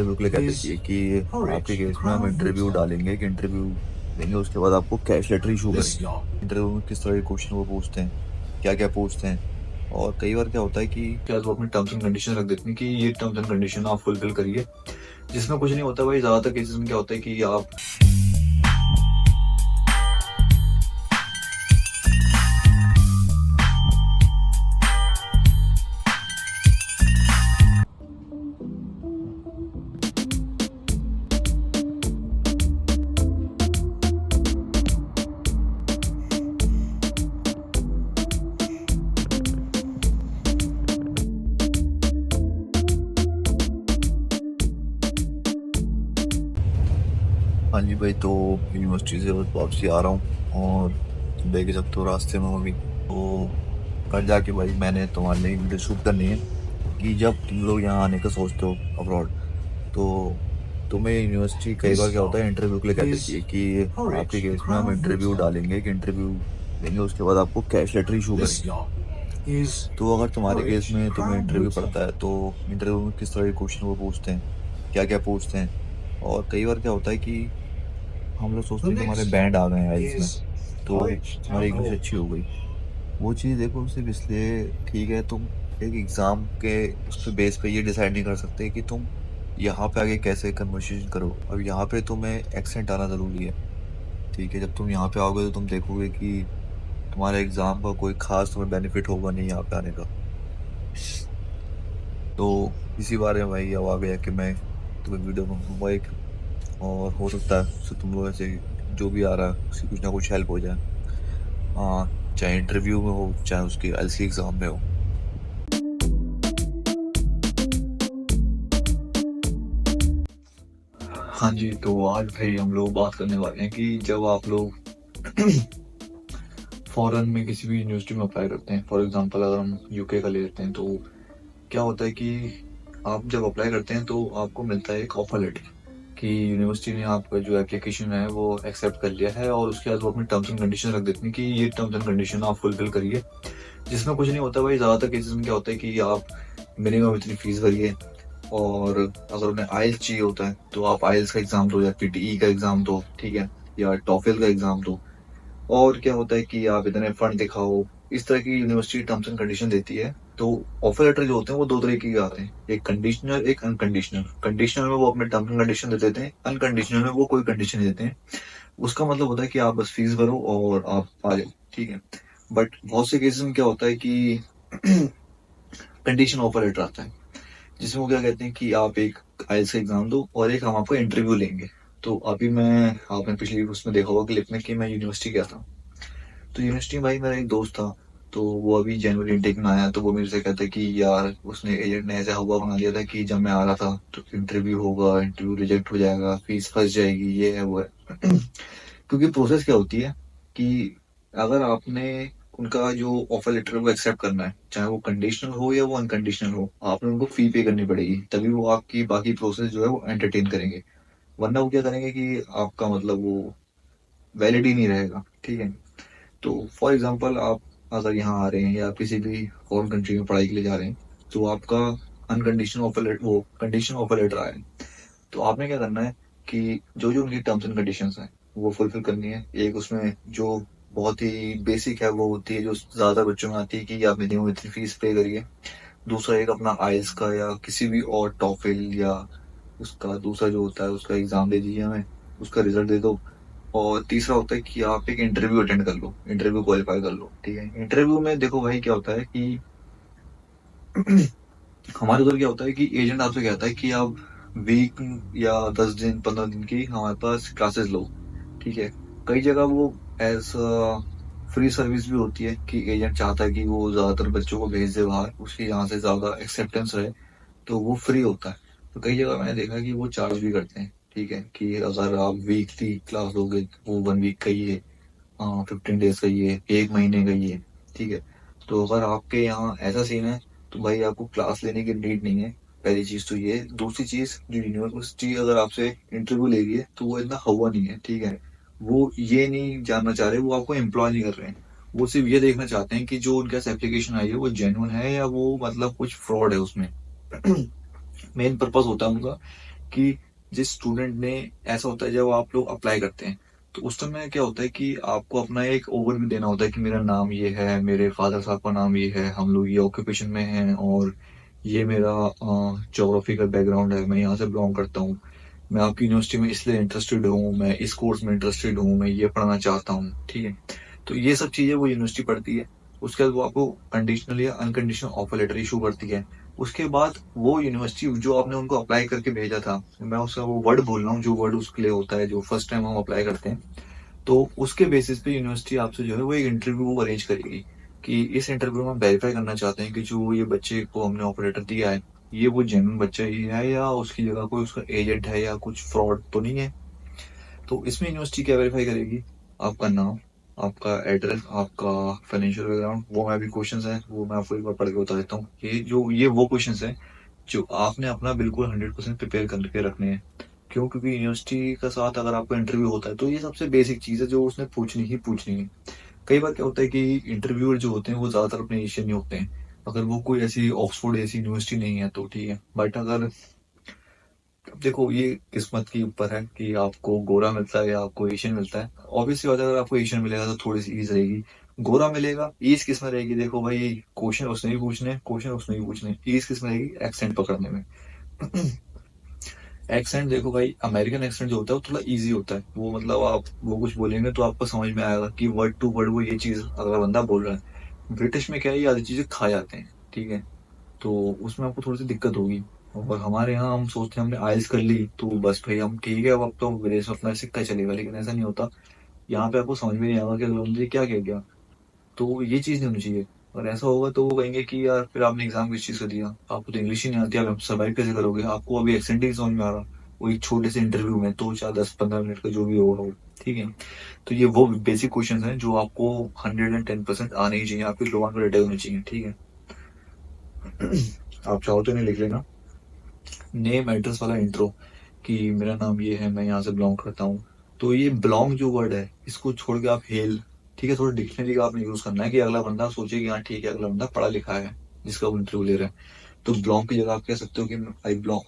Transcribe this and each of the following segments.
Interview के लिए कहते थे कि आपके केस में हम इंटरव्यू डालेंगे, कि इंटरव्यू लेंगे, उसके बाद आपको कैश लेटर इशू करेंगे। इंटरव्यू में किस तरह के क्वेश्चन वो पूछते हैं, क्या क्या पूछते हैं, और कई बार क्या होता है कि क्या वो अपने टर्म्स एंड कंडीशन रख देते हैं कि ये टर्म्स एंड कंडीशन आप फुलफिल करिए, जिसमें कुछ नहीं होता भाई। ज्यादातर केसेस में क्या होता है कि आप हाँ जी भाई, तो यूनिवर्सिटी से बस वापसी आ रहा हूँ और देख सकते हो रास्ते में अभी तो घर जाके भाई मैंने तुम्हारे लिए वीडियो शूट करनी है कि जब तुम लोग यहाँ आने का सोचते हो अब्रॉड, तो तुम्हें यूनिवर्सिटी कई बार क्या होता है इंटरव्यू के लिए कहती है कि आपके केस में हम इंटरव्यू डालेंगे, कि इंटरव्यू लेंगे, उसके बाद आपको कैश लेटर इशू करेंगे। तो अगर तुम्हारे केस में तुम्हें इंटरव्यू पड़ता है तो इंटरव्यू में किस तरह के क्वेश्चन वो पूछते हैं, क्या क्या पूछते हैं, और कई बार क्या होता है कि हम लोग सोचते हैं कि हमारे बैंड आ गए हैं आइल्स में, तो हमारी इंग्लिश अच्छी हो गई। वो चीज़ देखो सिर्फ इसलिए ठीक है, तुम एक एग्ज़ाम के उस पे बेस पे ये डिसाइड नहीं कर सकते कि तुम यहाँ पे आगे कैसे कन्वर्सेशन करो। अब यहाँ पे तुम्हें एक्सेंट आना ज़रूरी है, ठीक है। जब तुम यहाँ पे आओगे तो तुम देखोगे कि तुम्हारे एग्ज़ाम का कोई ख़ास तुम्हें बेनिफिट होगा नहीं यहाँ पे आने का। तो इसी बारे में भाई अब आ गया कि मैं तुम्हें वीडियो बनाऊंगा एक, और हो सकता है उससे तुम लोगों से जो भी आ रहा है उसकी कुछ ना कुछ हेल्प हो जाए। हाँ, चाहे इंटरव्यू में हो चाहे उसके एलसी एग्ज़ाम में हो। हाँ जी, तो आज भाई हम लोग बात करने वाले हैं कि जब आप लोग फॉरेन में किसी भी यूनिवर्सिटी में अप्लाई करते हैं, फॉर एग्जांपल अगर हम यूके का ले लेते हैं, तो क्या होता है कि आप जब अप्लाई करते हैं तो आपको मिलता है एक ऑफर लेटर कि यूनिवर्सिटी ने आपका जो एप्लीकेशन है वो एक्सेप्ट कर लिया है, और उसके बाद वो अपने टर्म्स एंड कंडीशन रख देते हैं कि ये टर्म्स एंड कंडीशन आप फुलफिल करिए, जिसमें कुछ नहीं होता भाई। ज़्यादातर केसेस में क्या होता है कि आप मिनिमम इतनी फीस भरिए, और अगर उन्हें आइल्स चाहिए होता है तो आप आइल्स का एग्ज़ाम दो या पीटीई का एग्ज़ाम दो, ठीक है, या टॉफेल का एग्ज़ाम दो। और क्या होता है कि आप इतने फंड दिखाओ, इस तरह की यूनिवर्सिटी टर्म्स एंड कंडीशन देती है। तो ऑफर लेटर जो होते हैं वो दो तरीके के आते हैं, एक कंडीशनल एक अनकंडीशनल। कंडीशनल में वो अपने टर्म्स एंड कंडीशन दे देते हैं, अनकंडीशनल में वो कोई कंडीशन नहीं देते हैं। उसका मतलब होता है कि आप बस फीस भरो और आप आ जाओ, ठीक है। बट बहुत से केसेस में क्या होता है कि कंडीशन ऑफर लेटर आता है, जिसमें वो क्या कहते हैं कि आप एक आइल्स का एग्जाम दो और एक हम आपका इंटरव्यू लेंगे। तो अभी मैं आपने पिछली उसमें देखा होगा क्लिप में कि मैं यूनिवर्सिटी गया था। तो यूनिवर्सिटी में भाई मेरा एक दोस्त था, तो वो अभी जनवरी इनटेक में आया, तो वो मेरे से कहता है कि यार उसने एजेंट ने ऐसा हुआ बना दिया था कि जब मैं आ रहा था तो इंटरव्यू होगा, इंटरव्यू रिजेक्ट हो जाएगा, फीस फंस जाएगी, ये है वो है। क्योंकि प्रोसेस क्या होती है कि अगर आपने उनका जो ऑफर लेटर है वो एक्सेप्ट करना है, चाहे वो कंडीशनल हो या वो अनकंडीशनल हो, आपने उनको फी पे करनी पड़ेगी, तभी वो आपकी बाकी प्रोसेस जो है वो एंटरटेन करेंगे। वरना वो क्या करेंगे कि आपका मतलब वो वैलिड ही नहीं रहेगा, ठीक है। तो फॉर एग्जांपल आप अगर यहाँ आ रहे हैं या आप किसी भी फॉरेन कंट्री में पढ़ाई के लिए जा रहे हैं, तो आपका अनकंडीशनल ऑफर लेटर, वो कंडीशनल ऑफर लेटर आया है, तो आपने क्या करना है कि जो जो उनकी टर्म्स एंड कंडीशंस हैं वो फुलफिल करनी है। एक उसमें जो बहुत ही बेसिक है वो होती है जो ज़्यादा बच्चों में आती है कि आप मिनिमम इतनी फीस पे करिए। दूसरा एक अपना आइल्स का या किसी भी और टॉफिल या उसका दूसरा जो होता है उसका एग्ज़ाम दे दीजिए हमें, उसका रिजल्ट दे दो। और तीसरा होता है कि आप एक इंटरव्यू अटेंड कर लो, इंटरव्यू क्वालिफाई कर लो, ठीक है। इंटरव्यू में देखो भाई क्या होता है कि हमारे उधर क्या होता है कि एजेंट आपसे कहता है कि आप वीक या 10 दिन 15 दिन की हमारे पास क्लासेस लो, ठीक है। कई जगह वो एज फ्री सर्विस भी होती है कि एजेंट चाहता है कि वो ज़्यादातर बच्चों को भेज दे बाहर, उसकी यहाँ से ज़्यादा एक्सेप्टेंस रहे, तो वो फ्री होता है। तो कई जगह मैंने देखा कि वो चार्ज भी करते हैं, ठीक है, कि अगर आप वीकली क्लास लोगे वो 1 वीक का ही है, 15 डेज का ही है, 1 महीने का ही है, ठीक है। तो अगर आपके यहाँ ऐसा सीन है तो भाई आपको क्लास लेने की नीड नहीं है। पहली चीज़ तो ये, दूसरी चीज़ जो यूनिवर्सिटी अगर आपसे इंटरव्यू ले रही है तो वो इतना हवा नहीं है, ठीक है। वो ये नहीं जानना चाह रहे, वो आपको एम्प्लॉय नहीं कर रहे हैं, वो सिर्फ ये देखना चाहते हैं कि जो उनके पास एप्लीकेशन आई है वो जेन्युइन है या वो मतलब कुछ फ्रॉड है उसमें। मेन पर्पस होता है उनका कि जिस स्टूडेंट ने, ऐसा होता है जब आप लोग अप्लाई करते हैं तो उस समय क्या होता है कि आपको अपना एक ओवरव्यू देना होता है कि मेरा नाम ये है, मेरे फादर साहब का नाम ये है, हम लोग ये ऑक्यूपेशन में हैं, और ये मेरा जोग्राफिकल बैकग्राउंड है, मैं यहाँ से बिलोंग करता हूँ, मैं आपकी यूनिवर्सिटी में इसलिए इंटरेस्टेड हूँ, मैं इस कोर्स में इंटरेस्टेड हूँ, मैं ये पढ़ना चाहता हूँ, ठीक है। तो ये सब चीज़ें वो यूनिवर्सिटी पढ़ती है। उसके बाद वो आपको कंडीशनल या अनकंडीशनल ऑफर लेटर इशू करती है। उसके बाद वो यूनिवर्सिटी जो आपने उनको अप्लाई करके भेजा था, मैं उसका वो वर्ड बोल रहा हूँ जो वर्ड उसके लिए होता है जो फर्स्ट टाइम हम अप्लाई करते हैं, तो उसके बेसिस पे यूनिवर्सिटी आपसे जो है वो एक इंटरव्यू अरेंज करेगी कि इस इंटरव्यू में हम वेरीफाई करना चाहते हैं कि जो ये बच्चे को हमने ऑपरेटर दिया है, ये वो जेन्युइन बच्चा ही है या उसकी जगह कोई उसका एजेंट है या कुछ फ्रॉड तो नहीं है। तो इसमें यूनिवर्सिटी क्या वेरीफाई करेगी? आपका नाम, आपका एड्रेस, आपका फाइनेंशियल बैकग्राउंड, वो मैं भी क्वेश्चंस हैं वो मैं आपको एक बार पढ़ के बता देता हूँ। ये वो क्वेश्चंस हैं जो आपने अपना बिल्कुल 100% प्रिपेयर करके रखने हैं। क्यों? क्योंकि यूनिवर्सिटी का साथ अगर आपका इंटरव्यू होता है तो ये सबसे बेसिक चीज़ है जो उसने पूछनी ही पूछनी है। कई बार क्या होता है कि इंटरव्यूअर जो होते हैं वो ज़्यादातर अपने एशियन ही होते हैं। अगर वो कोई ऐसी ऑक्सफोर्ड ऐसी यूनिवर्सिटी नहीं है तो ठीक है, बट अगर, अब देखो ये किस्मत के ऊपर है कि आपको गोरा मिलता है या आपको एशियन मिलता है। ऑब्वियसली बात है, अगर आपको एशियन मिलेगा तो थोड़ी सी ईज रहेगी। गोरा मिलेगा, ईज किस में रहेगी? देखो भाई, क्वेश्चन उसने भी पूछने, क्वेश्चन उसने भी पूछने, ईज किस में रहेगी? एक्सेंट पकड़ने में। एक्सेंट देखो भाई, अमेरिकन एक्सेंट जो होता है वो थोड़ा इजी होता है, वो मतलब आप वो कुछ बोलेंगे तो आपको समझ में आएगा कि वर्ड टू वर्ड वो ये चीज अगला बंदा बोल रहा है। ब्रिटिश में क्या है, ये आधी चीजें खा जाते हैं, ठीक है, तो उसमें आपको थोड़ी सी दिक्कत होगी। और हमारे यहाँ हम सोचते हैं हमने आइल्स कर ली तो बस भाई हम ठीक है, अब तो विदेश में अपना सिक्का चलेगा, लेकिन ऐसा नहीं होता। यहाँ पे आपको समझ में नहीं आएगा कि अगला बंदा ये क्या कह गया। तो ये चीज़ नहीं होनी चाहिए। और ऐसा होगा तो वो कहेंगे कि यार फिर आपने एग्जाम किस चीज़ का दिया, आपको तो इंग्लिश ही नहीं आती, आप सर्वाइव कैसे करोगे, आपको अभी एक्सेंट ही नहीं समझ में आ रहा। वो एक छोटे से इंटरव्यू में तो 4 10 15 मिनट का जो भी होगा वो, ठीक है। तो ये वो बेसिक क्वेश्चन हैं जो आपको 110% आने ही चाहिए, आपकी जुबान पर रटे होने चाहिए, ठीक है। आप चाहो तो इन्हें लिख लेना। नेम एड्रेस वाला इंट्रो, कि मेरा नाम ये है, मैं यहाँ से बिलोंग करता हूँ। तो ये बिलोंग जो वर्ड है इसको छोड़ के आप हेल, ठीक है, थोड़ा डिक्शनरी का आपने यूज करना है कि अगला बंदा सोचे कि हाँ ठीक है, अगला बंदा पढ़ा लिखा है जिसका वो इंटरव्यू ले रहा है। तो बिलोंग की जगह आप कह सकते हो कि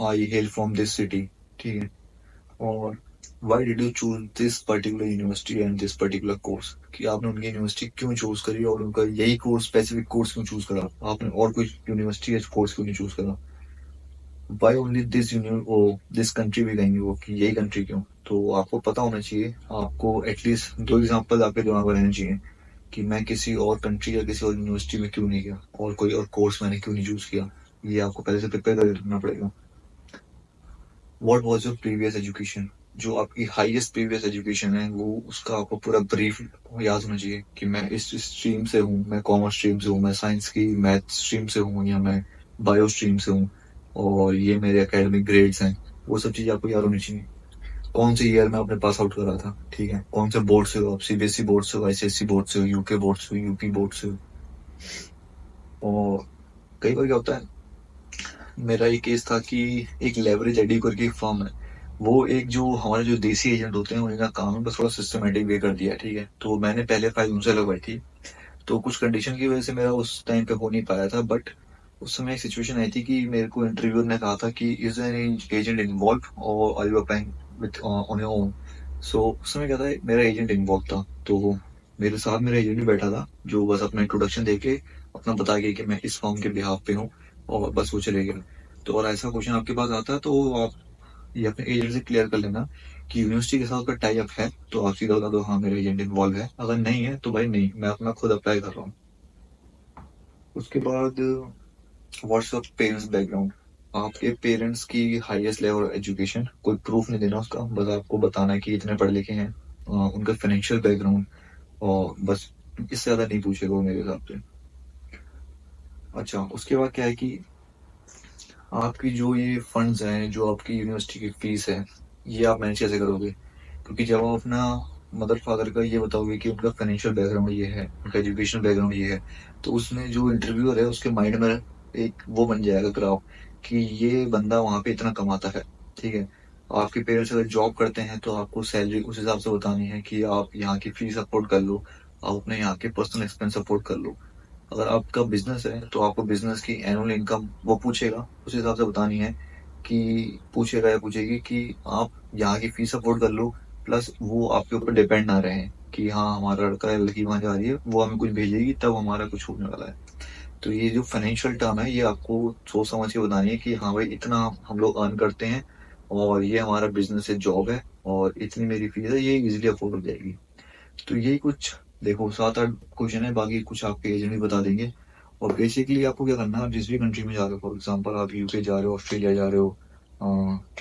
आई हेल फ्रॉम दिस सिटी, ठीक है। और why did you choose this particular university and this particular course, कि आपने उनकी यूनिवर्सिटी क्यों चूज करी और उनका यही कोर्स, स्पेसिफिक कोर्स क्यों चूज करा, आपने और कोई यूनिवर्सिटी या कोर्स क्यों नहीं चूज करा। Why only this union or this country भी कहेंगे वो, कि यही कंट्री क्यों। तो आपको पता होना चाहिए, आपको एटलीस्ट 2 एग्जाम्पल आपके दिमाग में रहने चाहिए कि मैं किसी और कंट्री या किसी और यूनिवर्सिटी में क्यों नहीं गया और कोई और कोर्स मैंने क्यों नहीं चूज किया। ये आपको पहले से प्रिपेयर कर रखना पड़ेगा। What was your previous education, जो आपकी हाईएस्ट प्रीवियस एजुकेशन है वो उसका आपको पूरा ब्रीफ याद होना चाहिए कि मैं इस स्ट्रीम से हूँ, मैं कॉमर्स स्ट्रीम से हूँ, मैं साइंस की मैथ स्ट्रीम से हूँ, या मैं बायो स्ट्रीम से हूँ, और ये मेरे एकेडमिक ग्रेड्स हैं। वो सब चीज़ें आपको याद होनी चाहिए। कौन से ईयर में आपने पास आउट करा था, ठीक है, कौन से बोर्ड से हो आप, सीबीएसई बोर्ड से हो, आईसीएसई बोर्ड से हो, यूके बोर्ड से हो, यूपी बोर्ड से हो। और कई बार क्या होता है, मेरा एक केस था कि एक लेवरेज एडी करके एक फर्म है, वो एक जो हमारे जो देसी एजेंट होते हैं उनका काम है बस थोड़ा सिस्टमेटिक वे कर दिया, ठीक है। तो मैंने पहले फाइल उनसे लगवाई थी, तो कुछ कंडीशन की वजह से मेरा उस टाइम पे हो नहीं पाया था, बट उस समय एक सिचुएशन आई थी कि मेरे को इंटरव्यूअर ने कहा था कि is there any agent involve और are you applying with on your own. So उस समय क्या था, मेरा एजेंट इन्वॉल्व था, तो मेरे साथ मेरा एजेंट भी बैठा था जो बस अपना इंट्रोडक्शन देके अपना बता गया कि मैं इस फॉर्म के बिहाफ पे हूँ, और बस वो चले गए। तो और ऐसा क्वेश्चन आपके पास आता है तो आप ये अपने एजेंट से क्लियर कर लेना कि यूनिवर्सिटी के साथ अगर टाई अप है तो आप सीधा बता दो हाँ मेरा एजेंट इन्वॉल्व है, अगर नहीं है तो भाई नहीं, मैं अपना खुद अप्लाई कर रहा हूँ। उसके बाद व्हाट्सएप पेरेंट्स बैकग्राउंड, आपके पेरेंट्स की हाईएस्ट लेवल एजुकेशन, कोई प्रूफ नहीं देना उसका, बस आपको बताना है कि इतने पढ़े लिखे हैं, उनका फाइनेंशियल बैकग्राउंड, और बस इससे ज्यादा नहीं पूछेगा वो मेरे हिसाब से। अच्छा, उसके बाद क्या है कि आपकी जो ये फंड्स हैं, जो आपकी यूनिवर्सिटी की फीस है, ये आप मैनेज कैसे करोगे? क्योंकि जब आप अपना मदर फादर का ये बताओगे कि उनका फाइनेंशियल बैकग्राउंड ये है, उनका एजुकेशनल बैकग्राउंड ये है, तो उसमें जो इंटरव्यूअर है उसके माइंड में एक वो बन जाएगा ग्राफ कि ये बंदा वहाँ पे इतना कमाता है, ठीक है। आपके पेरेंट्स अगर जॉब करते हैं तो आपको सैलरी उस हिसाब से बतानी है कि आप यहाँ की फीस अफोर्ड कर लो, आप अपने यहाँ के पर्सनल एक्सपेंस अफोर्ड कर लो। अगर आपका बिजनेस है तो आपको बिजनेस की एनुअल इनकम वो पूछेगा, उस हिसाब से बतानी है कि पूछेगा या पूछेगी कि आप यहाँ की फीस अफोर्ड कर लो, प्लस वो आपके ऊपर डिपेंड ना रहे कि हाँ हमारा लड़का या लड़की वहाँ जा रही है, वो हमें कुछ भेजेगी तब हमारा कुछ होने वाला है। तो ये जो फाइनेंशियल टर्म है ये आपको सोच समझ के बतानी है कि हाँ भाई इतना हम लोग अर्न करते हैं और ये हमारा बिजनेस है, जॉब है, और इतनी मेरी फीस है, ये इजीली अफोर्ड हो जाएगी। तो यही कुछ देखो 7-8 क्वेश्चन है, बाकी कुछ आपके एजेंट भी बता देंगे। और बेसिकली आपको क्या करना है, आप जिस भी कंट्री में जा रहे हो, फॉर एग्जांपल आप यूके जा रहे हो, ऑस्ट्रेलिया जा रहे हो,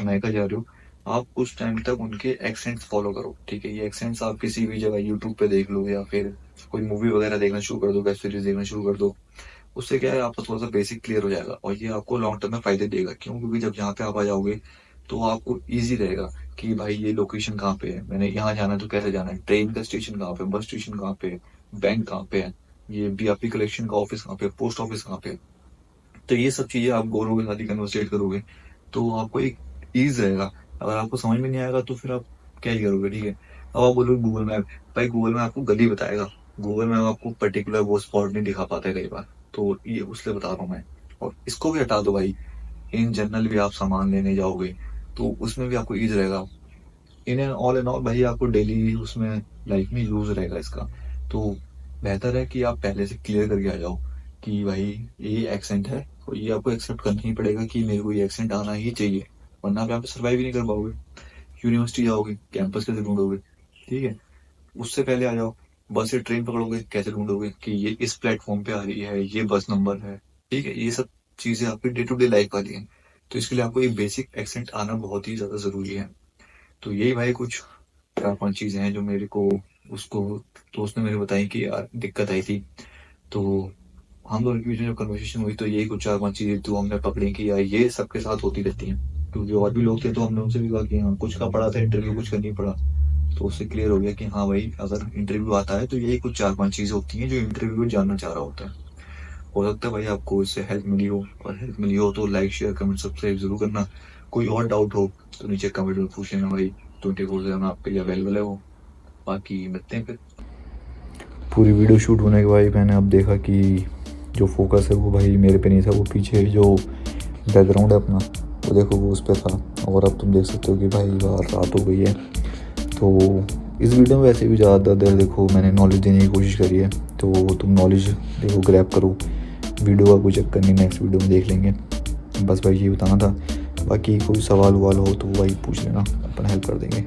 अमेरिका जा रहे हो, आप कुछ टाइम तक उनके एक्सेंट्स फॉलो करो। ठीक है, ये एक्सेंट्स आप किसी भी जगह यूट्यूब पे देख लो या फिर कोई मूवी वगैरह देखना शुरू कर दो, वेब सीरीज देखना शुरू कर दो। उससे क्या है, आपका थोड़ा सा बेसिक क्लियर हो जाएगा और ये आपको लॉन्ग टर्म में फायदे देगा। क्यों? क्योंकि जब यहाँ पे आप आ जाओगे तो आपको ईजी रहेगा कि भाई ये लोकेशन कहाँ पे है, मैंने यहाँ जाना है तो कैसे जाना है, ट्रेन का स्टेशन कहाँ पे, बस स्टेशन कहाँ पे, बैंक कहाँ पे है, ये बीआरपी कलेक्शन का ऑफिस कहाँ पे, पोस्ट ऑफिस कहाँ पे। तो ये सब चीजें आप गोरों के साथ ही कन्वर्सेट करोगे तो आपको एक ईज रहेगा। अगर आपको समझ में नहीं आएगा तो फिर आप क्या ही करोगे। ठीक है, अब आप बोलोगे गूगल मैप, भाई गूगल मैप आपको गली बताएगा, गूगल मैप आपको पर्टिकुलर वो स्पॉट नहीं दिखा पाता है कई बार। तो ये उससे बता रहा हूँ मैं। और इसको भी हटा दो भाई, इन जनरल भी आप सामान लेने जाओगे तो उसमें भी आपको ईज रहेगा। इन एंड ऑल भाई आपको डेली उसमें लाइफ में यूज रहेगा इसका। तो बेहतर है कि आप पहले से क्लियर करके आ जाओ कि भाई ये एक्सेंट है और ये आपको एक्सेप्ट करना ही पड़ेगा कि मेरे को ये एक्सेंट आना ही चाहिए, वरना आप यहाँ पे सर्वाइव ही नहीं कर पाओगे। यूनिवर्सिटी जाओगे, कैंपस कैसे ढूंढोगे? ठीक है, उससे पहले आ जाओ। बस या ट्रेन पकड़ोगे, कैसे ढूंढोगे कि ये इस प्लेटफॉर्म पे आ रही है, ये बस नंबर है। ठीक है, ये सब चीजें आपकी डे टू डे लाइफ वाली हैं। तो इसके लिए आपको एक बेसिक एक्सेंट आना बहुत ही ज्यादा जरूरी है। तो यही भाई कुछ 4-5 चीजें हैं जो मेरे को उसको दोस्त ने मेरे बताई कि यार दिक्कत आई थी। तो हम दोनों के बीच में जब कन्वर्सेशन हुई तो यही कुछ 4-5 चीजें तो हमने पकड़ी कि यार ये सबके साथ होती रहती हैं। क्योंकि और भी लोग थे तो हमने उनसे भी कहा कि हाँ कुछ का पड़ा था इंटरव्यू, कुछ का नहीं पड़ा। तो उससे क्लियर हो गया कि हाँ भाई अगर इंटरव्यू आता है तो यही कुछ 4-5 चीजें होती हैं जो इंटरव्यू जानना चाह रहा होता है। हो सकता है भाई आपको इससे हेल्प मिली हो, और हेल्प मिली हो तो लाइक शेयर कमेंट सब्सक्राइब जरूर करना। कोई और डाउट हो तो नीचे कमेंट में पूछ लेना भाई, 24/7 आपके लिए अवेलेबल है वो। बाकी मिलते हैं फिर। पूरी वीडियो शूट होने के बाद मैंने अब देखा कि जो फोकस है वो भाई मेरे पे नहीं था, वो पीछे जो बैकग्राउंड है अपना वो देखो वो उस पर था। और अब तुम देख सकते हो कि भाई बाहर रात हो गई है। तो इस वीडियो में वैसे भी ज़्यादा देर देखो मैंने नॉलेज देने की कोशिश करी है, तो तुम नॉलेज देखो ग्रैब करो। वीडियो का कोई चक्कर नहीं, नेक्स्ट वीडियो में देख लेंगे। बस भाई ये बताना था। बाकी कोई सवाल ववाल हो तो भाई पूछ लेना, अपन हेल्प कर देंगे।